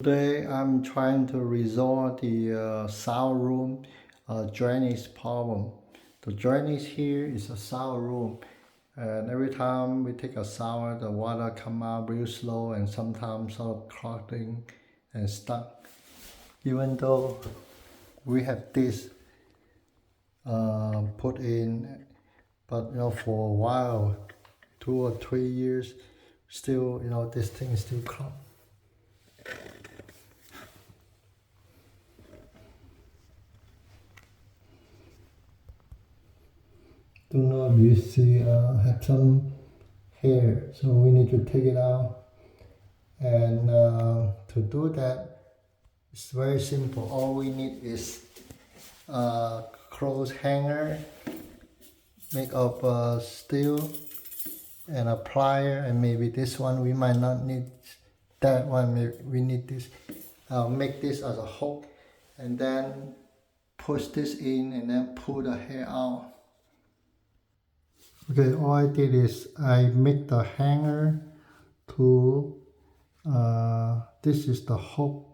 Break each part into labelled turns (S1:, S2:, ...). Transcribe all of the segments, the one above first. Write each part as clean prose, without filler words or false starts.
S1: Today I'm trying to resolve the sound room drainage problem. The drainage here is a sound room, and every time we take a shower the water come out real slow and sometimes sort of clogging and stuck. Even though we have this put in, but for a while, 2 or 3 years, still this thing is still clogged. Do not you see have some hair, so we need to take it out. And to do that, it's very simple. All we need is a clothes hanger made of steel and a plier, and maybe this one we might not need that one. Maybe we need this. I'll make this as a hook and then push this in and then pull the hair out. Okay, all I did is I make the hanger to this is the hook,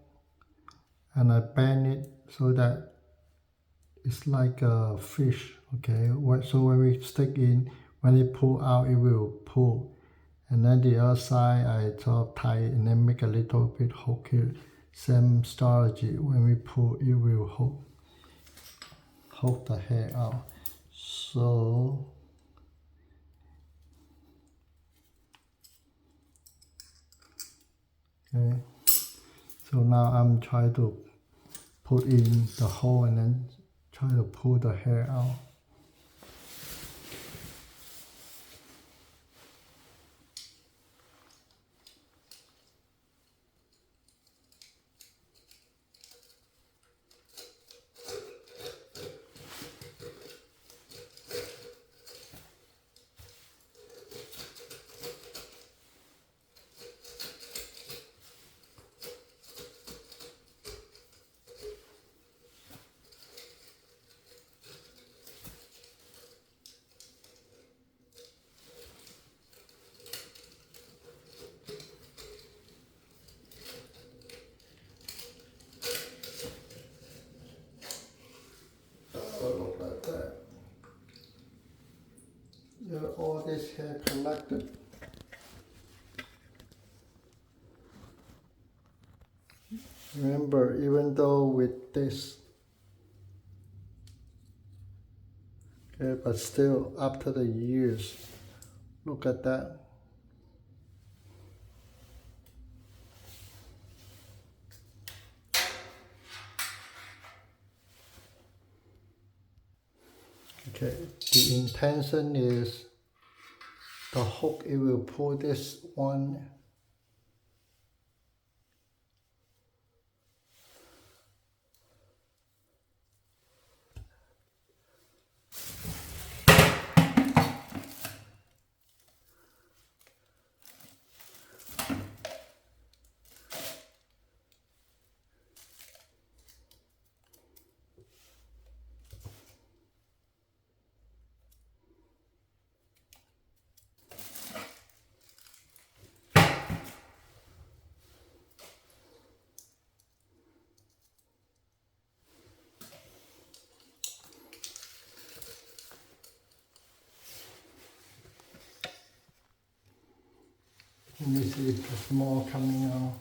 S1: and I bend it so that it's like a fish. Okay, so when we stick in, when it pull out, it will pull, and then the other side I sort of tie it and then make a little bit hook here. Same strategy. When we pull, it will hook the hair out. So okay, so now I'm trying to put in the hole and then try to pull the hair out. Look like that. All this hair collected. Remember, even though with this, okay, but still after the years, look at that. Okay, the intention is the hook, it will pull this one. Let me see if there's more coming out.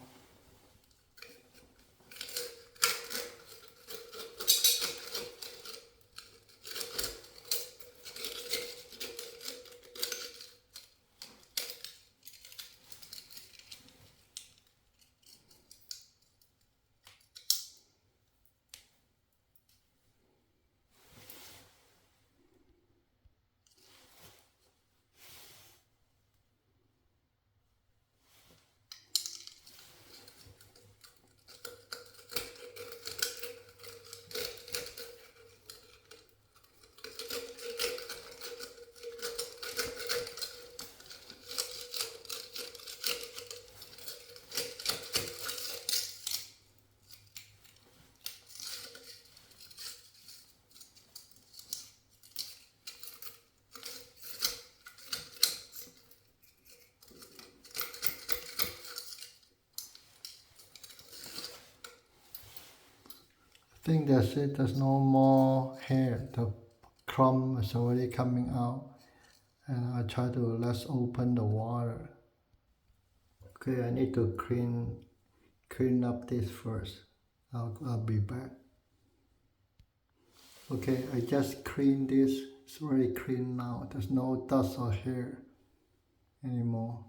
S1: think that's it. There's no more hair. The crumb is already coming out. And I try to let's open the water. Okay, I need to clean up this first. I'll be back. Okay, I just cleaned this. It's very clean now. There's no dust or hair anymore.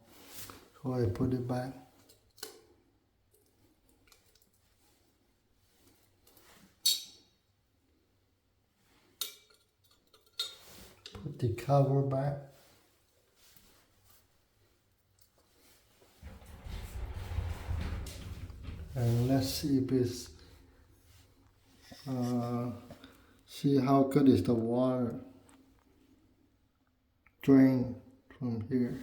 S1: So I put it back. Put the cover back. And let's see if it's see how good is the water drain from here.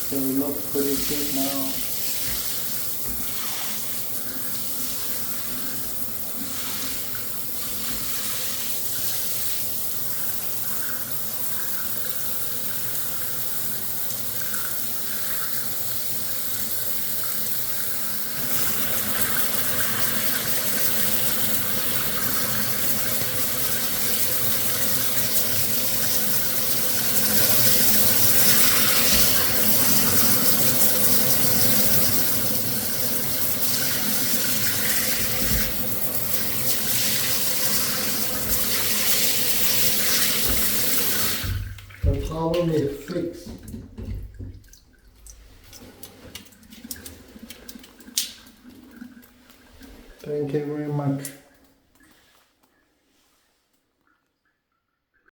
S1: So it looks pretty good now. The problem is fixed. Thank you very much.